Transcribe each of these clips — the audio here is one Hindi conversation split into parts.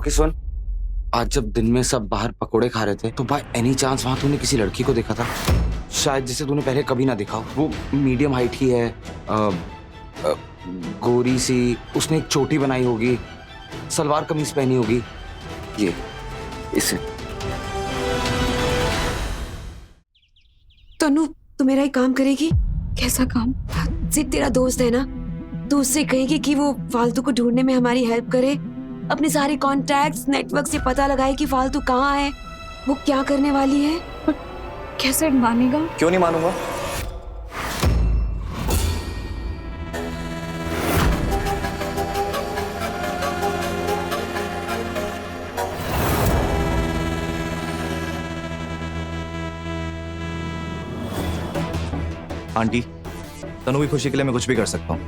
रॉकी सुन, आज जब दिन में सब बाहर पकोड़े खा रहे थे तो बाय एनी चांस वहां तूने किसी लड़की को देखा था, शायद जिसे तूने पहले कभी ना देखा हो। वो मीडियम हाइट ही है, गोरी सी, उसने एक चोटी बनाई होगी, सलवार कमीज पहनी होगी। ये इसे तनु, तू मेरा एक काम करेगी? कैसा काम? सिर्फ तेरा दोस्त है ना, तू उससे कहेगी कि वो फालतू को ढूंढने में हमारी हेल्प करे, अपने सारे कॉन्टैक्ट्स नेटवर्क से पता लगाए कि फालतू कहाँ है, वो क्या करने वाली है। कैसे मानेगा? क्यों नहीं मानूंगा? आंटी, तनु की खुशी के लिए मैं कुछ भी कर सकता हूँ।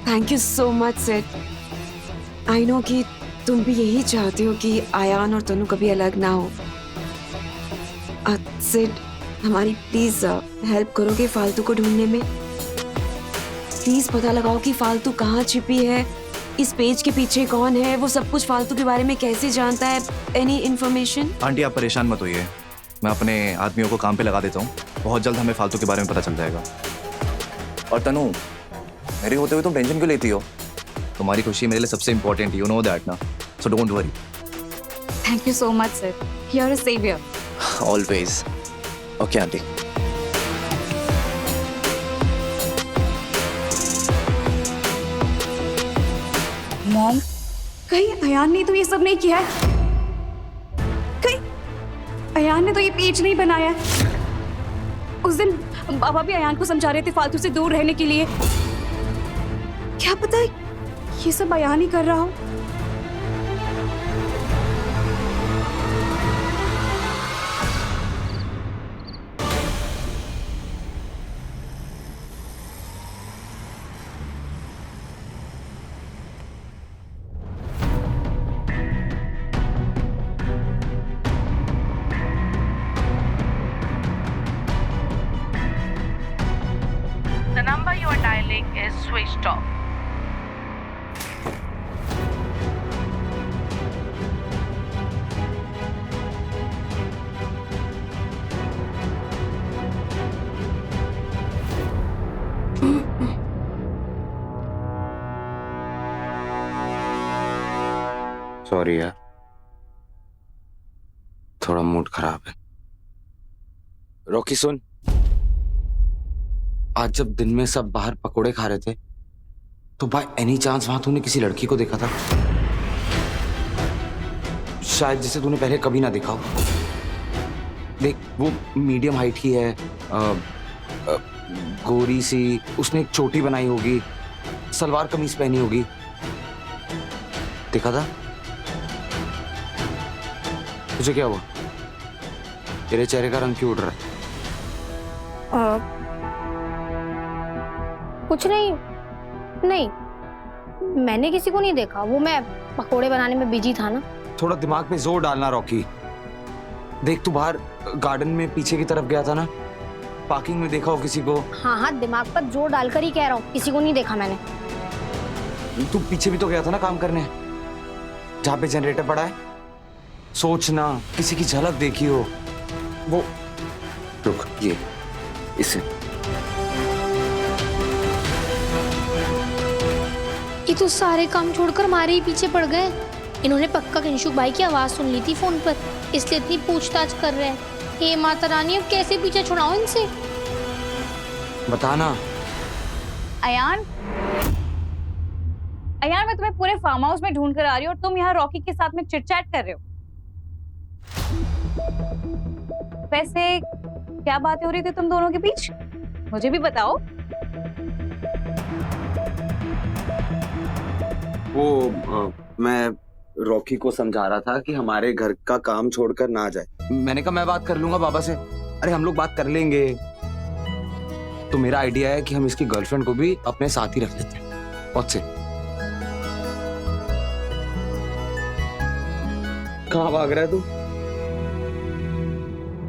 Thank you so much Sid. I know कि तुम भी यही चाहते हो कि आयान और तनु कभी अलग ना हो। सिड, हमारी प्लीज हेल्प करोगे फालतू को ढूंढने में? प्लीज पता लगाओ कि फालतू कहाँ छिपी है, इस पेज के पीछे कौन है, वो सब कुछ फालतू के बारे में कैसे जानता है, एनी इन्फॉर्मेशन। आंटी आप परेशान मत होइए, मैं अपने आदमियों को काम पे लगा देता हूँ, बहुत जल्द हमें फालतू के बारे में पता चल जाएगा। और तनु, मेरे होते हुए तुम टेंशन क्यों लेती हो? तुम्हारी खुशी मेरे लिए सबसे इंपॉर्टेंट, यू नो दैट ना, so don't worry. Thank you so much sir, you are a saviour. Always. Okay aunty. Mom, कहीं अयान ने तो ये सब नहीं किया है? कहीं अयान ने तो ये पेज नहीं बनाया है? उस दिन बाबा भी अयान को समझा रहे थे फालतू से दूर रहने के लिए। क्या पता ये सब अयान ही कर रहा हो। The number you are dialing is switched off. Sorry यार, थोड़ा मूड खराब है। रॉकी सुन, आज जब दिन में सब बाहर पकोड़े खा रहे थे तो बाय एनी चांस वहां तूने किसी लड़की को देखा था, शायद जिसे तूने पहले कभी ना देखा हो। देख, वो मीडियम हाइट ही है, गोरी सी, उसने एक चोटी बनाई होगी, सलवार कमीज पहनी होगी। देखा था? तुझे क्या हुआ? तेरे चेहरे का रंग क्यों उड़ रहा है? कुछ नहीं, नहीं मैंने किसी को नहीं देखा, वो मैं पकोड़े बनाने में बिजी था ना। थोड़ा दिमाग में जोर डालना रॉकी। देख, तू बाहर गार्डन में पीछे की तरफ गया था ना, पार्किंग में देखा हो किसी को? हाँ हाँ, दिमाग पर जोर डालकर ही कह रहा हूँ, किसी को नहीं देखा मैंने। तू पीछे भी तो गया था ना काम करने, जहाँ पे जनरेटर पड़ा है। सोचना, किसी की झलक देखी हो। वो रुक, ये इसे ये तो सारे काम छोड़कर हमारे ही पीछे पड़ गए। इन्होंने पक्का किंशुक भाई की आवाज सुन ली थी फोन पर, इसलिए इतनी पूछताछ कर रहे हैं। हे माता रानी, अब कैसे पीछे छुड़ाऊं इनसे? बताना। अयान, अयान मैं तुम्हें पूरे फार्म हाउस में ढूंढ कर आ रही हूँ और तुम यहाँ रॉकी के साथ में चिट-चैट कर रहे हो। वैसे क्या बातें हो रही थी तुम दोनों के बीच, मुझे भी बताओ। वो मैं रॉकी को समझा रहा था कि हमारे घर का काम छोड़कर ना जाए। मैंने कहा मैं बात कर लूंगा बाबा से। अरे हम लोग बात कर लेंगे। तो मेरा आइडिया है कि हम इसकी गर्लफ्रेंड को भी अपने साथ ही रख लेते हैं। बहुत से कहाँ भाग रहा है तू?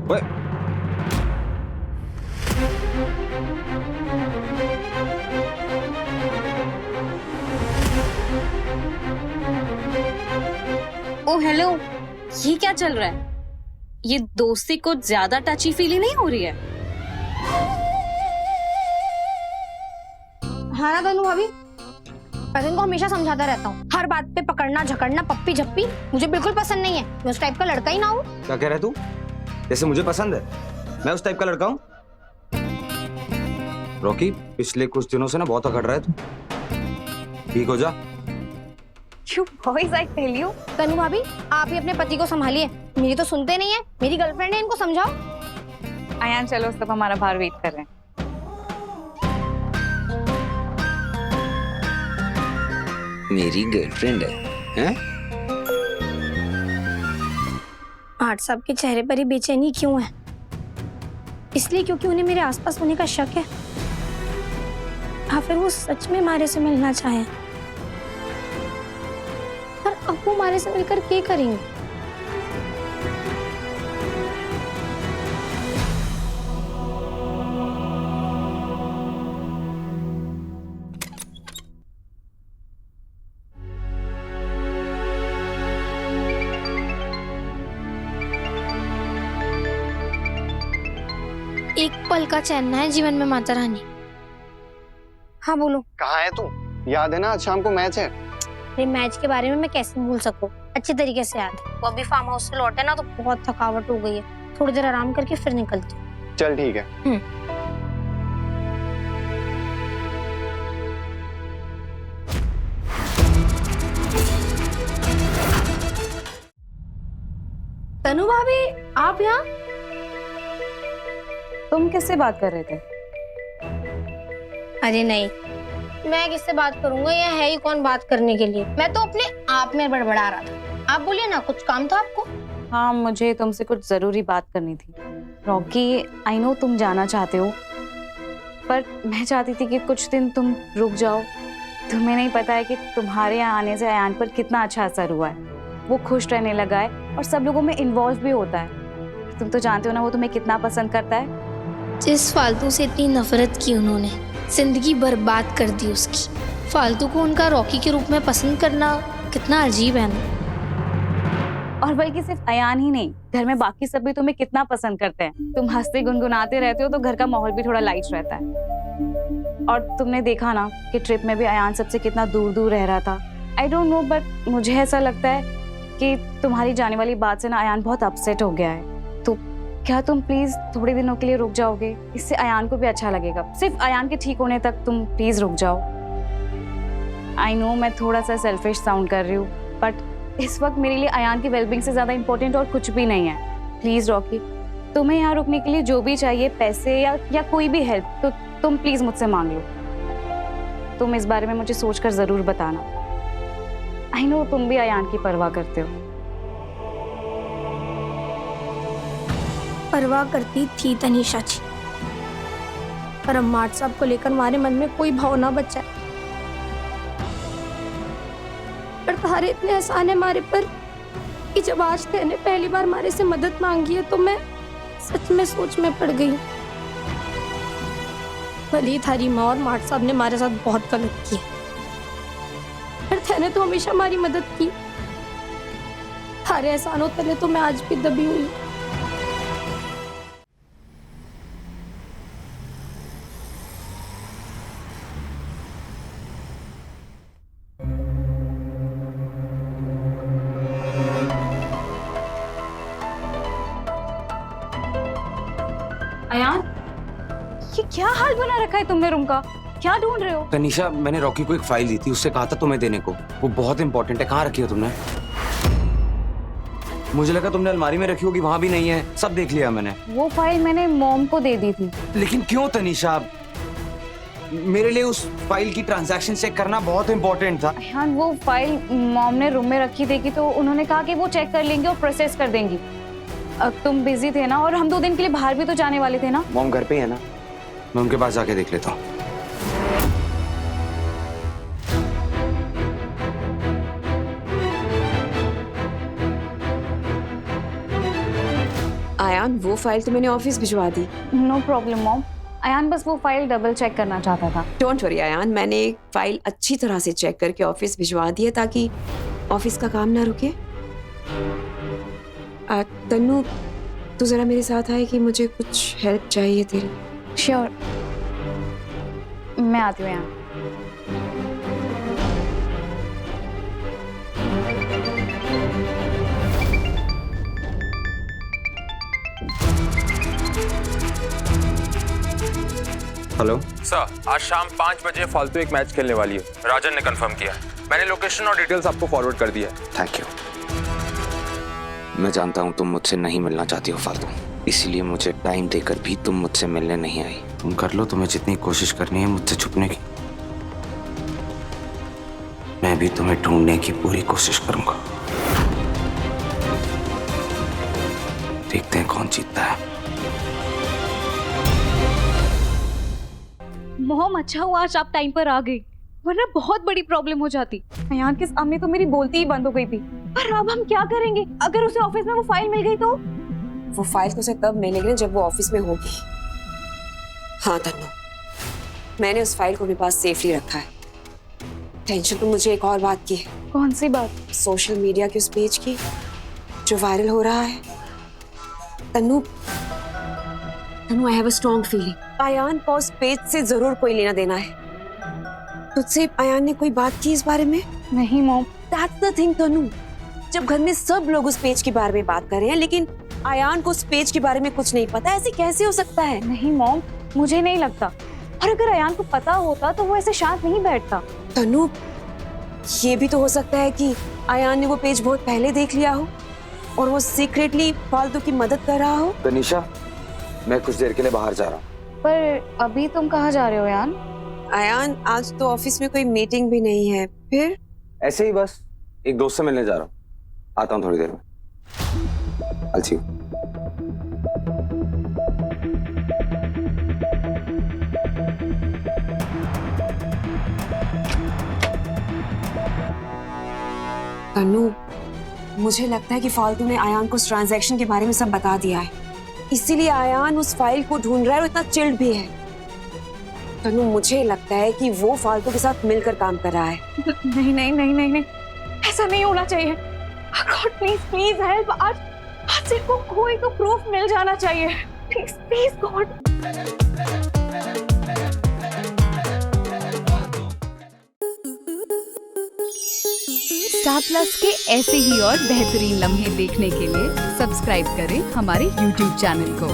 ओए, ओ हेलो, ये क्या चल रहा है? ये दोस्ती कुछ ज्यादा टची फीली नहीं हो रही है? हाँ ना तनु भाभी, मैं इनको हमेशा समझाता रहता हूँ, हर बात पे पकड़ना झकड़ना पप्पी झप्पी मुझे बिल्कुल पसंद नहीं है। मैं उस टाइप का लड़का ही ना हूँ। क्या कह रहे तू? जैसे मुझे पसंद है, मैं उस टाइप का लड़का हूँ? रॉकी, पिछले कुछ दिनों से ना बहुत अकड़ रहा है तू। ठीक हो जा। You boys, I tell you. तनु भाभी, आप ही अपने पति को संभालिए, मेरी तो सुनते नहीं है। मेरी गर्लफ्रेंड है, इनको समझाओ। अयान चलो, सब हमारा बाहर वेट कर रहे हैं। मेरी गर्लफ्रेंड है? आठ साहब के चेहरे पर ही बेचैनी क्यों है? इसलिए क्योंकि उन्हें मेरे आसपास होने का शक है, या फिर वो सच में मारे से मिलना चाहे? पर अब वो मारे से मिलकर क्या करेंगे? एक पल का चैन है जीवन में माता रानी। हाँ बोलो। कहाँ है तू? याद है ना आज शाम को मैच है? अरे मैच के बारे में मैं कैसे भूल सकूं? अच्छी तरीके से याद है। वो अभी फार्म हाउस से लौटे ना तो बहुत थकावट हो गई है, थोड़ी देर आराम करके फिर निकलती हूँ। चल ठीक है। तनु भाभी, आप यहाँ? तुम किससे बात कर रहे थे? अरे नहीं, मैं किससे बात करूंगा? ये है ही कौन बात करने के लिए? मैं तो अपने आप में बड़बड़ा रहा था। आप बोलिए ना, कुछ काम था आपको? हाँ, मुझे तुमसे कुछ जरूरी बात करनी थी। रॉकी, आई नो तुम जाना चाहते हो, पर मैं चाहती थी कि कुछ दिन तुम रुक जाओ। तुम्हें नहीं पता है कि तुम्हारे यहाँ आने से अयान पर कितना अच्छा असर हुआ है। वो खुश रहने लगा है और सब लोगों में इन्वॉल्व भी होता है। तुम तो जानते हो ना वो तुम्हें कितना पसंद करता है। जिस फालतू से इतनी नफरत की उन्होंने, जिंदगी बर्बाद कर दी उसकी। फालतू को उनका रॉकी के रूप में पसंद करना कितना अजीब है ना। और बल्कि सिर्फ अयान ही नहीं, घर में बाकी सब भी तुम्हें कितना पसंद करते हैं। तुम हंसते गुनगुनाते रहते हो तो घर का माहौल भी थोड़ा लाइट रहता है। और तुमने देखा ना कि ट्रिप में भी अयान सबसे कितना दूर दूर रह रहा था। आई डोंट नो, बट मुझे ऐसा लगता है कि तुम्हारी जाने वाली बात से ना अयान बहुत अपसेट हो गया है। तो क्या तुम प्लीज थोड़े दिनों के लिए रुक जाओगे? इससे अयान को भी अच्छा लगेगा। सिर्फ अयान के ठीक होने तक तुम प्लीज रुक जाओ। आई नो मैं थोड़ा सा सेल्फिश साउंड कर रही हूँ, बट इस वक्त मेरे लिए अयान की वेलबींग से ज्यादा इंपॉर्टेंट और कुछ भी नहीं है। प्लीज रॉकी, तुम्हें यहाँ रुकने के लिए जो भी चाहिए, पैसे या कोई भी हेल्प, तो तुम प्लीज मुझसे मांग लो। तुम इस बारे में मुझे सोचकर जरूर बताना। आई नो तुम भी अयान की परवाह करते हो। परवाह करती थी तनीषा जी, पर अब मार्ट साहब को लेकर हमारे मन में कोई भाव ना बचा है। पर तुम्हारे इतने एहसान है हमारे पर कि जब आज तेने पहली बार हमारे से मदद मांगी है तो मैं सच में सोच में पड़ गई। भले ही थारी माँ और मार्ट साहब ने हमारे साथ बहुत गलत किया, पर तेने तो हमेशा हमारी मदद की। थारे एहसानों तले तो मैं आज भी दबी हुई। अयान, ये क्या हाल बना रखा है तुमने रूम का? क्या ढूंढ रहे हो? तनीषा, मैंने रॉकी को एक फाइल दी थी, उससे कहा था तुम्हें देने को। वो बहुत इंपॉर्टेंट है। कहाँ रखी हो तुमने? मुझे लगा तुमने अलमारी में रखी होगी, वहां भी नहीं है। सब देख लिया मैंने। वो फाइल मैंने मॉम को दे दी थी। लेकिन क्यों तनीषा? मेरे लिए उस फाइल की ट्रांजैक्शन चेक करना बहुत इंपॉर्टेंट था। अयान, वो फाइल मॉम ने रूम में रखी देखी तो उन्होंने कहा कि वो चेक कर लेंगे और प्रोसेस कर देंगी। अब तुम बिजी थे ना, और हम 2 दिन के लिए बाहर भी तो जाने वाले थे ना। मॉम घर पे ही है ना? मैं उनके पास जाके देख लेता हूँ। आयान, वो फाइल तो मैंने ऑफिस भिजवा दी। No problem mom. अयान बस वो फाइल डबल चेक करना चाहता था। डोंट वरी आयान, मैंने एक फाइल अच्छी तरह से चेक करके ऑफिस भिजवा दी है ताकि ऑफिस का काम ना रुके। तन्नू, तू जरा मेरे साथ आए कि मुझे कुछ हेल्प चाहिए तेरी। श्योर, मैं आती हूँ यहाँ। हेलो सर, आज शाम 5 बजे फालतू एक मैच खेलने वाली है। राजन ने कंफर्म किया है। मैंने लोकेशन और डिटेल्स आपको फॉरवर्ड कर दिया है। Thank you. मैं जानता हूँ तुम मुझसे नहीं मिलना चाहती हो फालतू, इसीलिए मुझे टाइम देकर भी तुम मुझसे मिलने नहीं आई। तुम कर लो तुम्हें जितनी कोशिश करनी है मुझसे छुपने की, मैं भी तुम्हें ढूंढने की पूरी कोशिश करूंगा। देखते हैं कौन जीतता है। मोहम, अच्छा हुआ आज आप टाइम पर आ गई, वरना बहुत बड़ी प्रॉब्लम हो जाती। अयान के सामने तो मेरी बोलती ही बंद हो गई थी। पर अब हम क्या करेंगे? अगर उसे ऑफिस में वो फाइल मिल गई तो? वो फाइल तो उसे तब मिलेगी ना जब वो ऑफिस में होगी। हाँ तन्नू, मैंने उस फाइल को अपने पास सेफली रखा है। टेंशन तो मुझे एक और बात की है। कौन सी बात? सोशल मीडिया के उस पेज की जो वायरल हो रहा है। Tannu, I have a strong feeling Ayaan को उस पेज से जरूर कोई लेना देना है। तुझसे अयान ने कोई बात की इस बारे में? नहीं mom. That's the thing Tannu, जब घर में सब लोग उस पेज के बारे में बात कर रहे हैं लेकिन अयान को उस पेज के बारे में कुछ नहीं पता, ऐसे कैसे हो सकता है? नहीं मॉम, मुझे नहीं लगता। और अगर अयान को पता होता तो वो ऐसे शांत नहीं बैठता। तन्नू, ये भी तो हो सकता है कि अयान ने वो पेज बहुत पहले देख लिया हो और वो सीक्रेटली फालतू की मदद कर रहा हो। तनीषा, मैं कुछ देर के लिए बाहर जा रहा हूँ। पर अभी तुम कहाँ जा रहे हो अयान? अयान, आज तो ऑफिस में कोई मीटिंग भी नहीं है। फिर ऐसे ही बस एक दोस्त से मिलने जा रहा हूँ, आता हूँ थोड़ी देर में। I'll see you. तन्नू, मुझे लगता है कि फालतू ने अयान को उस ट्रांजैक्शन के बारे में सब बता दिया है, इसीलिए अयान उस फाइल को ढूंढ रहा है और इतना चिल्ड भी है। तन्नू, मुझे लगता है कि वो फालतू के साथ मिलकर काम कर रहा है। नहीं नहीं नहीं नहीं नहीं, ऐसा नहीं होना चाहिए। God please please help. आज सिर्फ को कोई तो प्रूफ मिल जाना चाहिए। Please please God. Star plus के ऐसे ही और बेहतरीन लम्हे देखने के लिए सब्सक्राइब करें हमारे YouTube चैनल को।